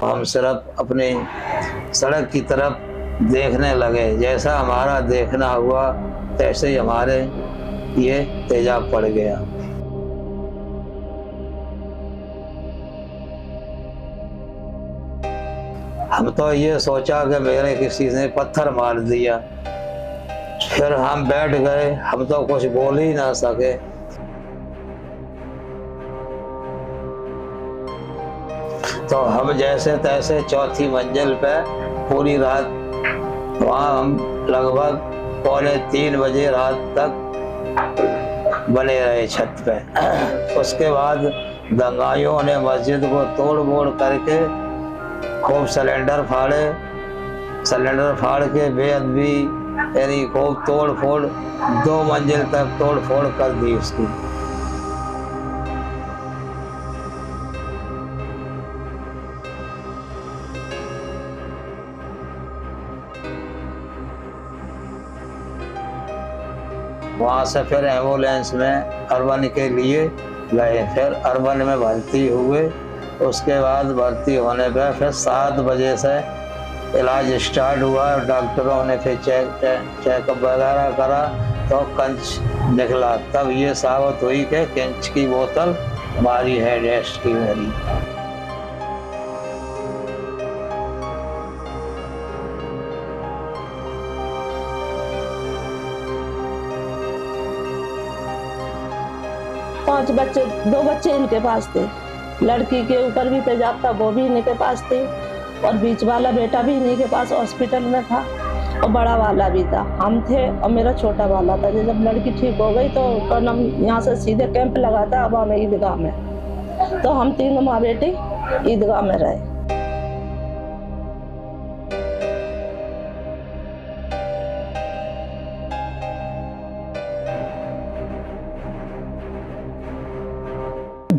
हम सिर्फ अपनी सड़क की तरफ देखने लगे। जैसा हमारा देखना हुआ तैसे ही हमारे ये तेजाब पड़ गया। हम तो ये सोचा कि मेरे किसी ने पत्थर मार दिया। फिर हम बैठ गए, हम तो कुछ बोल ही ना सके। तो हम जैसे तैसे चौथी मंजिल पे पूरी रात वहाँ हम लगभग 2:45 बजे रात तक बने रहे छत पे। उसके बाद दंगाइयों ने मस्जिद को तोड़ मोड़ करके खूब सिलेंडर फाड़ के बेअदबी यानी खूब तोड़ फोड़ 2 मंजिल तक तोड़ फोड़ कर दी उसकी। वहाँ से फिर एम्बुलेंस में अर्बन के लिए गए। फिर अर्बन में भर्ती हुए। उसके बाद भर्ती होने पर फिर 7 बजे से इलाज स्टार्ट हुआ। डॉक्टरों ने फिर चेकअप वगैरह करा तो कंच निकला। तब ये साबित हुई कि कंच की बोतल हमारी है, डैश की मेरी। पांच बच्चे, 2 बच्चे इनके पास थे। लड़की के ऊपर भी तेजाब था, वो भी इन्हीं के पास थे। और बीच वाला बेटा भी इन्हीं के पास हॉस्पिटल में था और बड़ा वाला भी था। हम थे और मेरा छोटा वाला था। जब लड़की ठीक हो गई तो हम यहाँ से सीधे कैंप लगा था अब हमें ईदगाह में। तो हम 3 माँ बेटी ईदगाह में रहे।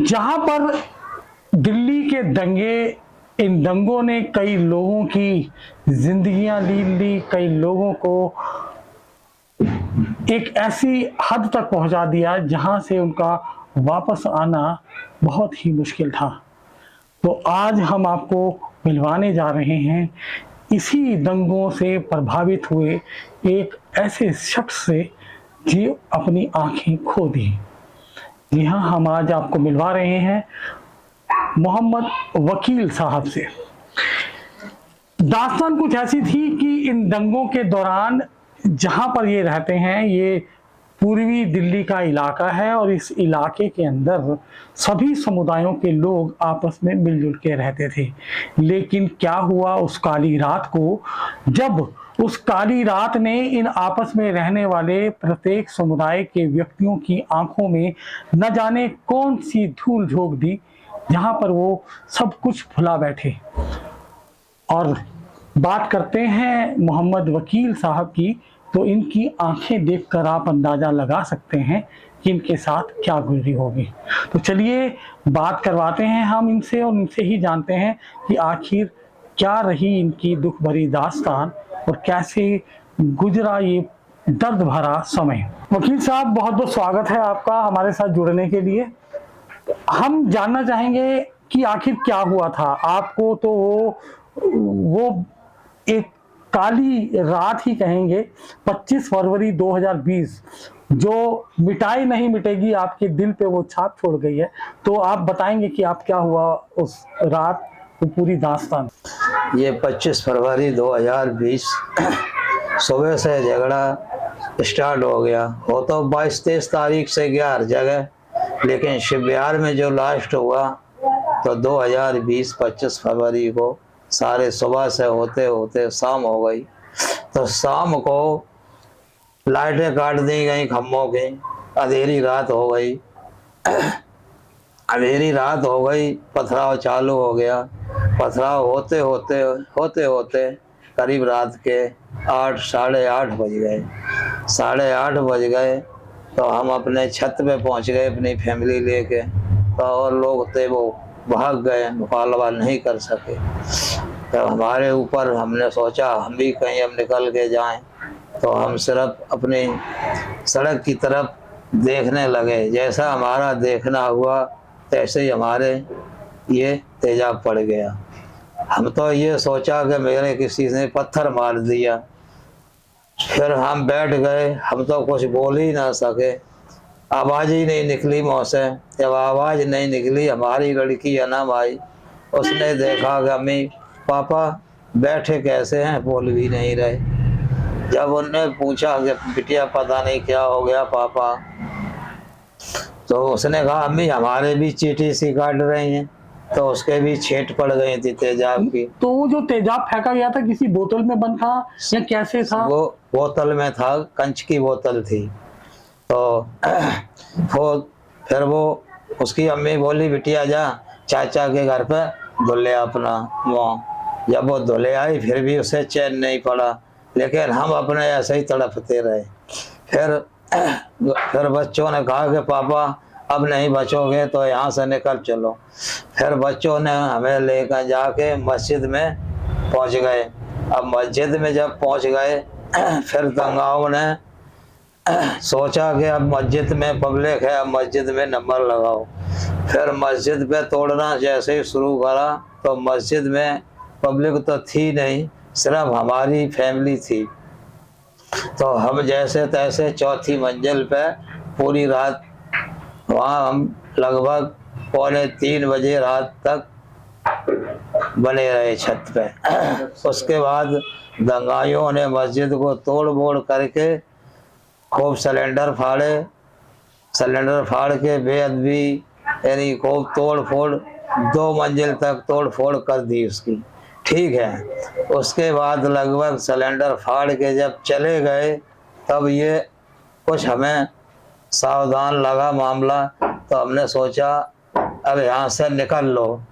जहां पर दिल्ली के दंगे, इन दंगों ने कई लोगों की जिंदगियां ली, कई लोगों को एक ऐसी हद तक पहुंचा दिया जहां से उनका वापस आना बहुत ही मुश्किल था। तो आज हम आपको मिलवाने जा रहे हैं इसी दंगों से प्रभावित हुए एक ऐसे शख्स से जो अपनी आंखें खो दी। जी हाँ, हम आज आपको मिलवा रहे हैं मोहम्मद वकील साहब से। दास्तान कुछ ऐसी थी कि इन दंगों के दौरान जहां पर ये रहते हैं, ये पूर्वी दिल्ली का इलाका है और इस इलाके के अंदर सभी समुदायों के लोग आपस में मिलजुल के रहते थे। लेकिन क्या हुआ उस काली रात को, जब उस काली रात ने इन आपस में रहने वाले प्रत्येक समुदाय के व्यक्तियों की आंखों में न जाने कौन सी धूल झोंक दी, जहां पर वो सब कुछ भुला बैठे। और बात करते हैं मोहम्मद वकील साहब की, तो इनकी आंखें देखकर आप अंदाजा लगा सकते हैं कि इनके साथ क्या गुजरी होगी। तो चलिए बात करवाते हैं हम इनसे और इनसे ही जानते हैं कि आखिर क्या रही इनकी दुख भरी दास्तान और कैसे गुजरा ये दर्द भरा समय। वकील साहब, बहुत बहुत स्वागत है आपका हमारे साथ जुड़ने के लिए। हम जानना चाहेंगे कि आखिर क्या हुआ था आपको। तो वो एक काली रात ही कहेंगे, 25 फरवरी 2020, जो मिटाई नहीं मिटेगी, आपके दिल पे वो छाप छोड़ गई है। तो आप बताएंगे कि आप क्या हुआ उस रात, वो पूरी दास्तान। ये 25 फरवरी 2020 सुबह से झगड़ा स्टार्ट हो गया। हो तो 22-23 तारीख से गया हर जगह, लेकिन शिव बिहार में जो लास्ट हुआ तो 2020 25 फरवरी को सारे सुबह से होते होते शाम हो गई। तो शाम को लाइटें काट दी गई खम्भों की, अंधेरी रात हो गई। अंधेरी रात हो गई, पथराव चालू हो गया। पथराव होते होते करीब रात के 8 साढ़े 8 बज गए। 8:30 बज गए तो हम अपने छत पे पहुंच गए अपनी फैमिली लेके। तो और लोग थे वो भाग गए, मुकाबला नहीं कर सके। तो हमारे ऊपर हमने सोचा हम भी कहीं अब निकल के जाएं। तो हम सिर्फ अपनी सड़क की तरफ देखने लगे। जैसा हमारा देखना हुआ तैसे ही हमारे ये तेजाब पड़ गया। हम तो ये सोचा कि मेरे किसी ने पत्थर मार दिया। फिर हम बैठ गए, हम तो कुछ बोल ही ना सके, आवाज़ ही नहीं निकली मुँह से। जब आवाज़ नहीं निकली, हमारी लड़की अनम आई, उसने देखा कि अम्मी पापा बैठे कैसे हैं, बोल भी नहीं रहे। जब उनने पूछा कि बिटिया पता नहीं क्या हो गया पापा, तो उसने कहा अम्मी हमारे भी चींटी सी काट रही हैं। तो उसके भी छेट पड़ गई थी तेजाब की। तो वो जो तेजाब फेंका गया था किसी बोतल में बंद था या कैसे था? वो बोतल में था, कंच की बोतल थी। तो फिर वो उसकी अम्मी बोली बिटिया जा चाचा के घर पे धुले अपना मुँह। जब वो धुले आई फिर भी उसे चैन नहीं पड़ा, लेकिन हम अपने ऐसे ही तड़पते रहे। फिर बच्चों ने कहा कि पापा अब नहीं बचोगे तो यहाँ से निकल चलो। फिर बच्चों ने हमें लेकर जाके मस्जिद में पहुँच गए। अब मस्जिद में जब पहुँच गए फिर दंगाओं ने सोचा कि अब मस्जिद में पब्लिक है, अब मस्जिद में नंबर लगाओ। फिर मस्जिद पे तोड़ना जैसे ही शुरू करा तो मस्जिद में पब्लिक तो थी नहीं, सिर्फ हमारी फैमिली थी। तो हम जैसे तैसे चौथी मंजिल पे पूरी रात वहाँ हम लगभग 2:45 बजे रात तक बने रहे छत पे। उसके बाद दंगाइयों ने मस्जिद को तोड़ बोड़ करके खूब सिलेंडर फाड़ के बेअदबी यानी खूब तोड़ फोड़ 2 मंजिल तक तोड़ फोड़ कर दी उसकी। ठीक है, उसके बाद लगभग सिलेंडर फाड़ के जब चले गए तब ये कुछ हमें सावधान लगा मामला, तो हमने सोचा अब यहाँ से निकल लो।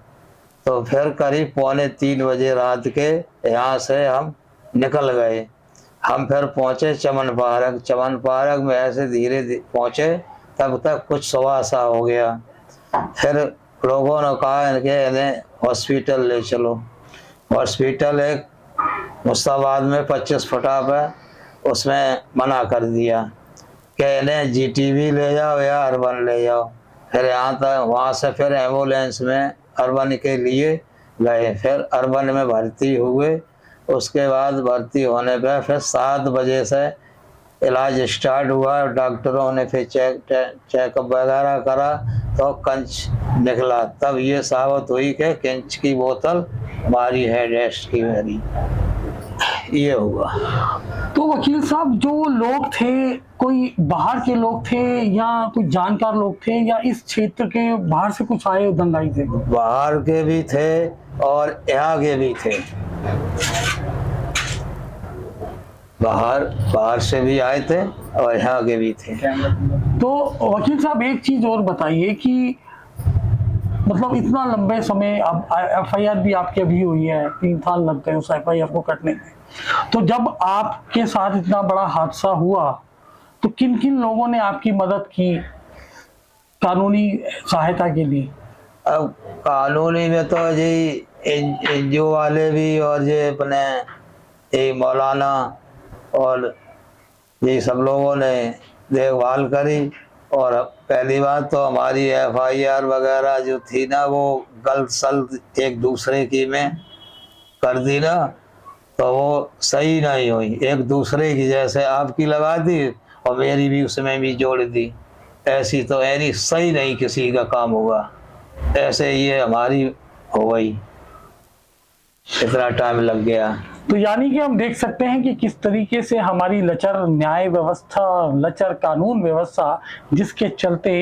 तो फिर करीब 2:45 बजे रात के यहाँ से हम निकल गए। हम फिर पहुँचे चमन पार्क में ऐसे धीरे पहुँचे, तब तक कुछ सवा सा हो गया। फिर लोगों ने कहा इनके इन्हें हॉस्पिटल ले चलो। हॉस्पिटल एक मुस्ताबाद में 25 फुटा पे, उसमें मना कर दिया कि इन्हें GTV ले जाओ या अर्बन ले जाओ। फिर यहाँ तक वहाँ से फिर एम्बुलेंस में अर्बन के लिए गए। फिर अर्बन में भर्ती हुए। उसके बाद भर्ती होने पे फिर 7 बजे से इलाज स्टार्ट हुआ। डॉक्टरों ने फिर चेकअप वगैरह करा तो कंच निकला। तब ये साबित हुई कि कंच की बोतल हमारी है, डैश की मेरी। ये हुआ। तो वकील साहब जो लोग थे, कोई बाहर के लोग थे या कोई जानकार लोग थे या इस क्षेत्र के बाहर से कुछ आए दंगाई थे? बाहर के भी थे और यहाँ के भी थे। बाहर से भी आए थे और यहाँ के भी थे। तो वकील साहब एक चीज और बताइए कि मतलब इतना लंबे समय, अब FIR भी आपकी अभी हुई है, 3 साल लग गए उस FIR को कटने में। तो जब आपके साथ इतना बड़ा हादसा हुआ तो किन किन लोगों ने आपकी मदद की कानूनी सहायता के लिए? अब कानूनी में तो जी NGO वाले भी और ये अपने ये मौलाना और ये सब लोगों ने देखभाल करी। और पहली बात तो हमारी FIR वगैरह जो थी ना, वो गलत सलत एक दूसरे की में कर दी ना, तो वो सही नहीं हुई। एक दूसरे की जैसे आपकी लगा दी और मेरी भी उसमें भी जोड़ दी, ऐसी तो यानी सही नहीं किसी का काम होगा। ऐसे ये हमारी हो गई, इतना टाइम लग गया। तो यानी कि हम देख सकते हैं कि किस तरीके से हमारी लचर न्याय व्यवस्था, लचर कानून व्यवस्था, जिसके चलते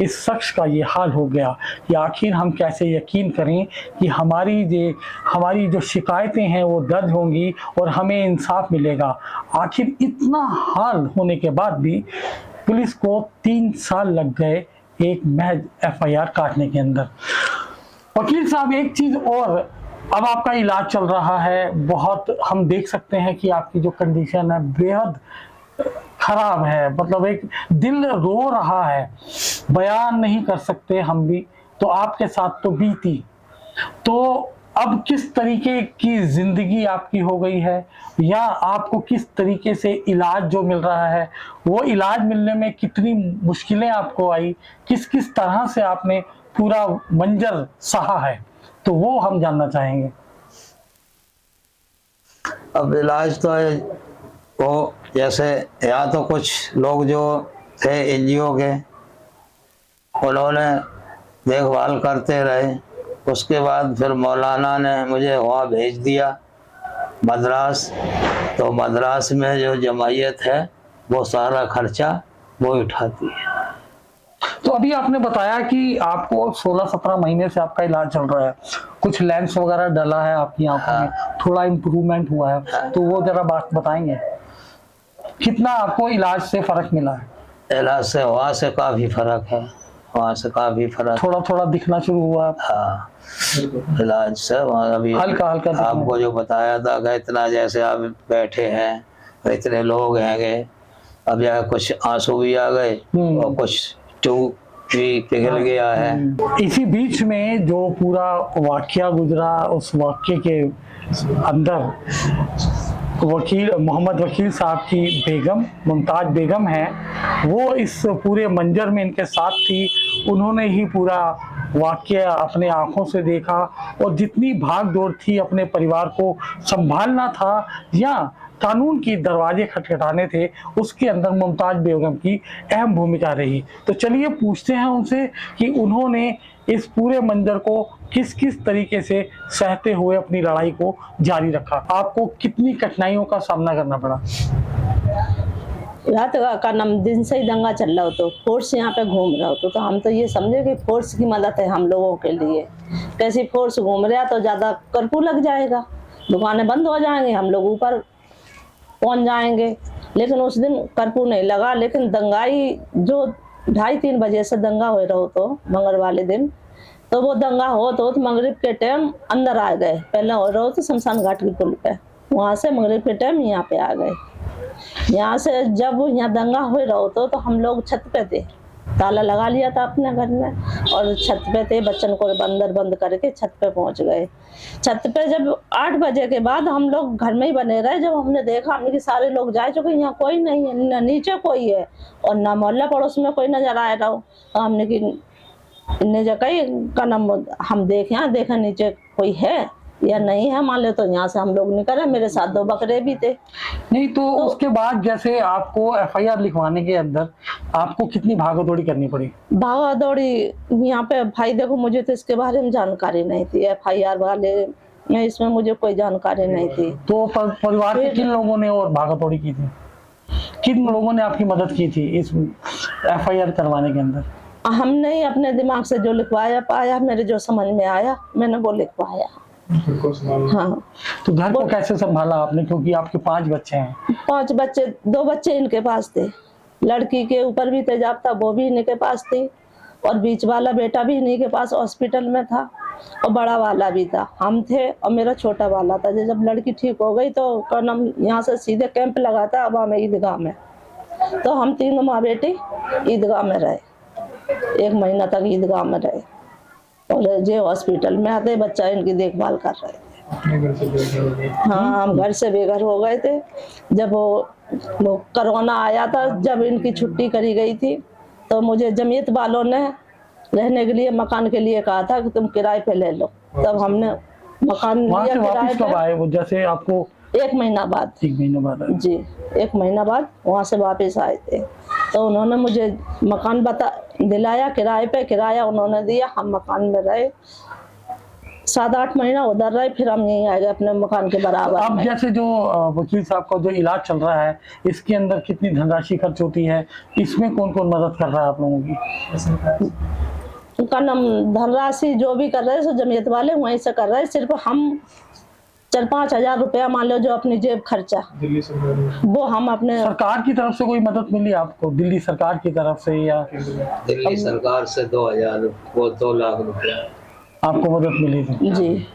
इस शख्स का ये हाल हो गया कि आखिर हम कैसे यकीन करें कि हमारी जो शिकायतें हैं वो दर्ज होंगी और हमें इंसाफ मिलेगा। आखिर इतना हाल होने के बाद भी पुलिस को 3 साल लग गए एक महज FIR काटने के अंदर। वकील साहब एक चीज और, अब आपका इलाज चल रहा है, बहुत हम देख सकते हैं कि आपकी जो कंडीशन है बेहद खराब है, मतलब एक दिल रो रहा है, बयान नहीं कर सकते हम भी। तो आपके साथ तो बीती, तो अब किस तरीके की जिंदगी आपकी हो गई है या आपको किस तरीके से इलाज जो मिल रहा है, वो इलाज मिलने में कितनी मुश्किलें आपको आई, किस किस तरह से आपने पूरा मंजर सहा है, तो वो हम जानना चाहेंगे। अब इलाज तो है वो, जैसे या तो कुछ लोग जो थे एनजीओ के, उन्होंने देखभाल करते रहे। उसके बाद फिर मौलाना ने मुझे वहाँ भेज दिया मद्रास। तो मद्रास में जो जमायत है वो सारा खर्चा वो उठाती है। तो अभी आपने बताया कि आपको 16-17 महीने से आपका इलाज चल रहा है, कुछ लेंस वगैरह डला है आपकी आंखों में, थोड़ा इम्प्रूवमेंट हुआ है, तो वो जरा बात बताएंगे कितना आपको इलाज से फर्क मिला है? इलाज से वहाँ से काफ़ी फर्क है, वहाँ से काफ़ी फर्क। थोड़ा थोड़ा दिखना शुरू हुआ? हाँ, इलाज से वहाँ अभी हल्का हल्का दिखना। आपको जो बताया था कि इतना जैसे आप बैठे हैं इतने लोग हैं, अब यह कुछ आंसू भी आ गए और कुछ ट्यूब भी पिघल गया है। इसी बीच में जो पूरा वाकया गुजरा, उस वाकये के अंदर वकील मोहम्मद वकील साहब की बेगम मुमताज बेगम है, वो इस पूरे मंजर में इनके साथ थी। उन्होंने ही पूरा वाकया अपने आंखों से देखा और जितनी भाग दौड़ थी, अपने परिवार को संभालना था या कानून की दरवाजे खटखटाने थे, उसके अंदर मुमताज बेगम की अहम भूमिका रही। तो चलिए पूछते हैं उनसे कि उन्होंने इस पूरे मंजर को किस किस तरीके से सहते हुए अपनी लड़ाई को जारी रखा। आपको कितनी कठिनाइयों का सामना करना पड़ा? रात का नाम दिन से ही दंगा चल रहा हो तो फोर्स यहाँ पे घूम रहा हो तो हम तो ये समझे कि फोर्स की मदद है हम लोगों के लिए। कैसी फोर्स घूम रहा तो ज़्यादा कर्फ्यू लग जाएगा, दुकानें बंद हो जाएंगी, हम लोग ऊपर पहुंच जाएंगे। लेकिन उस दिन कर्फ्यू नहीं लगा, लेकिन दंगाई जो 2:30-3 बजे से दंगा हो रहा हो तो मंगल वाले दिन, तो वो दंगा हो तो मगरिब के टाइम अंदर आ गए। पहले हो रहा हो तो शमशान घाट की पुल पे, वहाँ से मगरिब के टाइम यहाँ पे आ गए। यहाँ से जब यहाँ दंगा हो रहा हो तो हम लोग छत पे थे, ताला लगा लिया था अपने घर में और छत पे थे, बच्चन को अंदर बंद करके छत पे पहुंच गए। छत पे जब 8 बजे के बाद हम लोग घर में ही बने रहे। जब हमने देखा हमने कि सारे लोग जा चुके, यहाँ कोई नहीं है, न नीचे कोई है और ना मोहल्ला पड़ोस में कोई नजर आ रहा हो। तो हमने कि इन्हें जगह का नाम हम देखें नीचे कोई है या नहीं है, मान ले तो यहाँ से हम लोग निकले। मेरे साथ 2 बकरे भी थे। नहीं तो उसके बाद जैसे आपको एफआईआर लिखवाने के अंदर आपको कितनी भागदौड़ी करनी पड़ी? भागदौड़ी यहाँ पे भाई देखो, मुझे तो इसके बारे में जानकारी नहीं थी, एफआईआर वाले में इसमें मुझे कोई जानकारी नहीं थी। तो परिवार के किन लोगों ने और भागदौड़ी की थी? किन लोगों ने आपकी मदद की थी इस एफआईआर करवाने के अंदर? हमने ही अपने दिमाग से जो लिखवाया पाया, मेरे जो समझ में आया मैंने वो लिखवाया। हाँ। तो घर को कैसे संभाला आपने, क्योंकि आपके 5 बच्चे हैं? 5 बच्चे, 2 बच्चे इनके पास थे, लड़की के ऊपर भी तेजाब था, वो भी इन्हीं के पास थी, और बीच वाला बेटा भी इन्हीं के पास हॉस्पिटल में था, और बड़ा वाला भी था। हम थे और मेरा छोटा वाला था। जब लड़की ठीक हो गई तो हम यहाँ से सीधे कैंप लगा था अब हमें ईदगाह में, तो हम 3 माँ बेटी ईदगाह में रहे। 1 महीना तक ईदगाह में रहे और जे हॉस्पिटल में आते बच्चा इनकी देखभाल कर रहे थे। हाँ, हम घर से बेघर हो गए थे जब वो कोरोना आया था। जब इनकी छुट्टी करी गई थी तो मुझे जमीयत वालों ने रहने के लिए मकान के लिए कहा था कि तुम किराए पे ले लो। तब हमने मकान लिया किराए पे। कब आए वो? जैसे आपको 1 महीना बाद। 1 महीना बाद जी, 1 महीना बाद वहाँ से वापस आए थे। तो उन्होंने मुझे मकान दिलाया किराए पे, किराया उन्होंने दिया, हम मकान में रहे। 7-8 महीना उधर रहे, फिर हम यहीं आ गए अपने मकान के बराबर। अब जैसे जो वकील साहब का जो इलाज चल रहा है, इसके अंदर कितनी धनराशि खर्च होती है? इसमें कौन कौन मदद कर रहा है आप लोगों की? उनका नाम धनराशि जो भी कर रहे हैं सो जमीयत वाले वहीं से कर रहे हैं। सिर्फ हम 4-5 हजार रुपया मान लो जो अपनी जेब खर्चा, वो हम अपने। सरकार की तरफ से कोई मदद मिली आपको? दिल्ली सरकार की तरफ से या? दिल्ली सरकार से 2000 वो 2 लाख रुपया आपको मदद मिली थी? जी,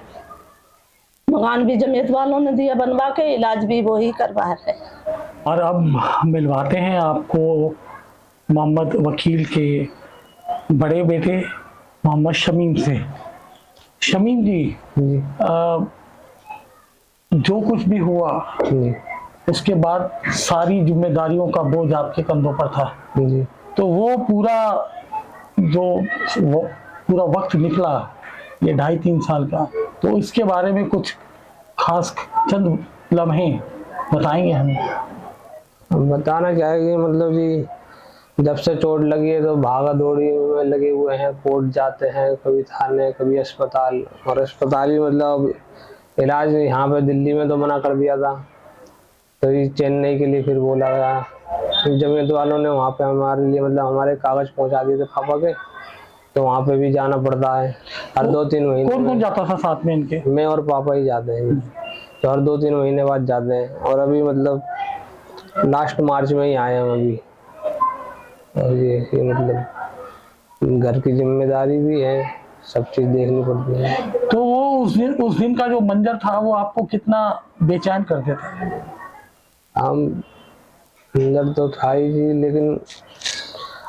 मकान भी जमीयत वालों ने दिया बनवा के, इलाज भी वो ही करवा रहे। और अब मिलवाते हैं आपको मोहम्मद वकील के बड़े बेटे मोहम्मद शमीम से। शमीम जी, जो कुछ भी हुआ उसके बाद सारी जिम्मेदारियों का बोझ आपके कंधों पर था। तो वो पूरा वक्त निकला, ये 2.5-3 साल का, तो इसके बारे में कुछ खास चंद लम्हे बताएंगे हमें। बताना क्या है कि मतलब जी जब से चोट लगी है तो भागा दौड़ी में लगे हुए हैं, कोर्ट जाते हैं, कभी थाने कभी अस्पताल, और अस्पताल भी मतलब इलाज यहाँ पे दिल्ली में तो मना कर दिया था, तो ये चेन्नई के लिए फिर बोला गया। जमीयत वालों ने वहाँ पे हमारे लिए मतलब हमारे कागज पहुँचा दिए थे पापा के, तो वहाँ पे भी जाना पड़ता है हर 2-3 महीने। कौन कौन जाता था साथ में इनके? मैं और पापा ही जाते हैं, तो हर 2-3 महीने बाद जाते हैं। और अभी मतलब लास्ट मार्च में ही आए हम अभी। और ये मतलब घर की जिम्मेदारी भी है, सब चीज देखनी पड़ती है। तो वो उस दिन का जो मंजर था वो आपको कितना बेचैन कर देता है? हम अंदर तो था ही जी, लेकिन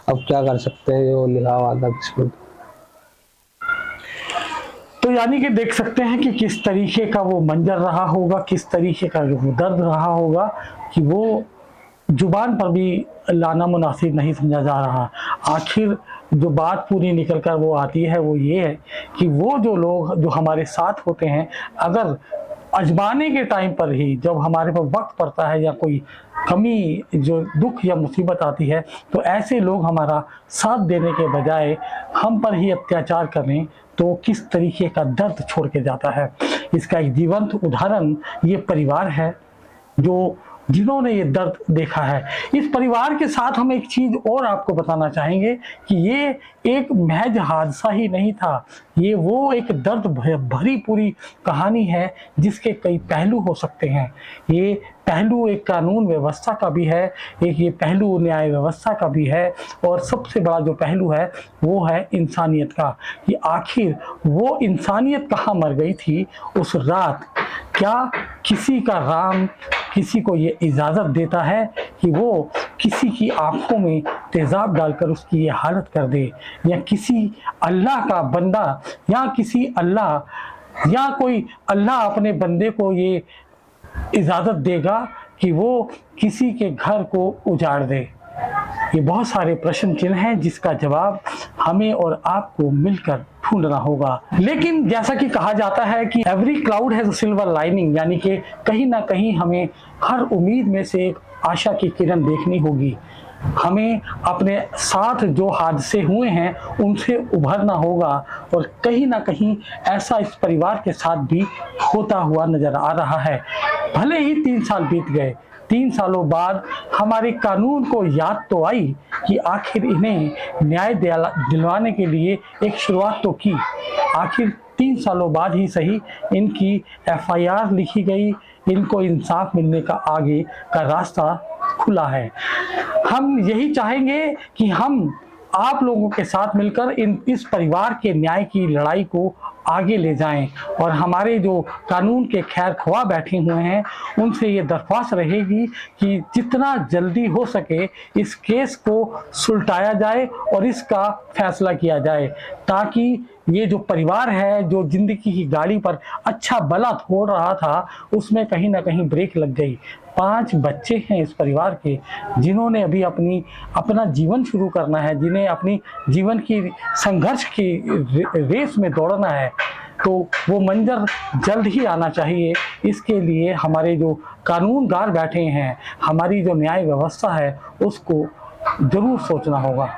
अब क्या कर सकते हैं, जो लिखा हुआ था किस्मत। तो यानी कि देख सकते हैं कि किस तरीके का वो मंजर रहा होगा, किस तरीके का वो दर्द रहा होगा कि वो जुबान पर भी लाना मुनासिब नहीं समझा जा रहा। आखिर जो बात पूरी निकल कर वो आती है वो ये है कि वो जो लोग जो हमारे साथ होते हैं, अगर अजमाने के टाइम पर ही जब हमारे पर वक्त पड़ता है या कोई कमी जो दुख या मुसीबत आती है, तो ऐसे लोग हमारा साथ देने के बजाय हम पर ही अत्याचार करें तो किस तरीके का दर्द छोड़ के जाता है। इसका एक जीवंत उदाहरण ये परिवार है जो जिन्होंने ये दर्द देखा है। इस परिवार के साथ हम एक चीज और आपको बताना चाहेंगे कि ये एक महज हादसा ही नहीं था, ये वो एक दर्द भरी पूरी कहानी है जिसके कई पहलू हो सकते हैं। ये पहलू एक कानून व्यवस्था का भी है, एक ये पहलू न्याय व्यवस्था का भी है, और सबसे बड़ा जो पहलू है वो है इंसानियत का, कि आखिर वो इंसानियत कहाँ मर गई थी उस रात। क्या किसी का राम किसी को ये इजाज़त देता है कि वो किसी की आंखों में तेज़ाब डालकर उसकी ये हालत कर दे, या किसी अल्लाह का बंदा या किसी अल्लाह या कोई अल्लाह अपने बंदे को ये इजाज़त देगा कि वो किसी के घर को उजाड़ दे? ये बहुत सारे प्रश्न चिन्ह हैं जिसका जवाब हमें और आपको मिलकर ढूंढना होगा। लेकिन जैसा कि कहा जाता है कि every cloud has a silver lining, यानी कि कहीं ना कहीं हमें हर उम्मीद में से एक आशा की किरण देखनी होगी। हमें अपने साथ जो हादसे हुए हैं उनसे उभरना होगा, और कहीं ना कहीं ऐसा इस परिवार के साथ भी होता हुआ नजर आ रहा है। भले ही 3 साल बीत गए, 3 सालों बाद हमारे कानून को याद तो आई कि आखिर इन्हें न्याय दिलवाने के लिए एक शुरुआत तो की। आखिर 3 सालों बाद ही सही इनकी FIR लिखी गई, इनको इंसाफ मिलने का आगे का रास्ता खुला है। हम यही चाहेंगे कि हम आप लोगों के साथ मिलकर इस परिवार के न्याय की लड़ाई को आगे ले जाएं, और हमारे जो कानून के खैर ख्वाह बैठे हुए हैं उनसे ये दरख्वास्त रहेगी कि जितना जल्दी हो सके इस केस को सुलटाया जाए और इसका फैसला किया जाए, ताकि ये जो परिवार है जो जिंदगी की गाड़ी पर अच्छा भला हो रहा था उसमें कहीं ना कहीं ब्रेक लग गई। 5 बच्चे हैं इस परिवार के जिन्होंने अभी अपना जीवन शुरू करना है, जिन्हें अपनी जीवन की संघर्ष की रेस में दौड़ना है, तो वो मंजर जल्द ही आना चाहिए। इसके लिए हमारे जो कानूनगार बैठे हैं, हमारी जो न्याय व्यवस्था है उसको जरूर सोचना होगा।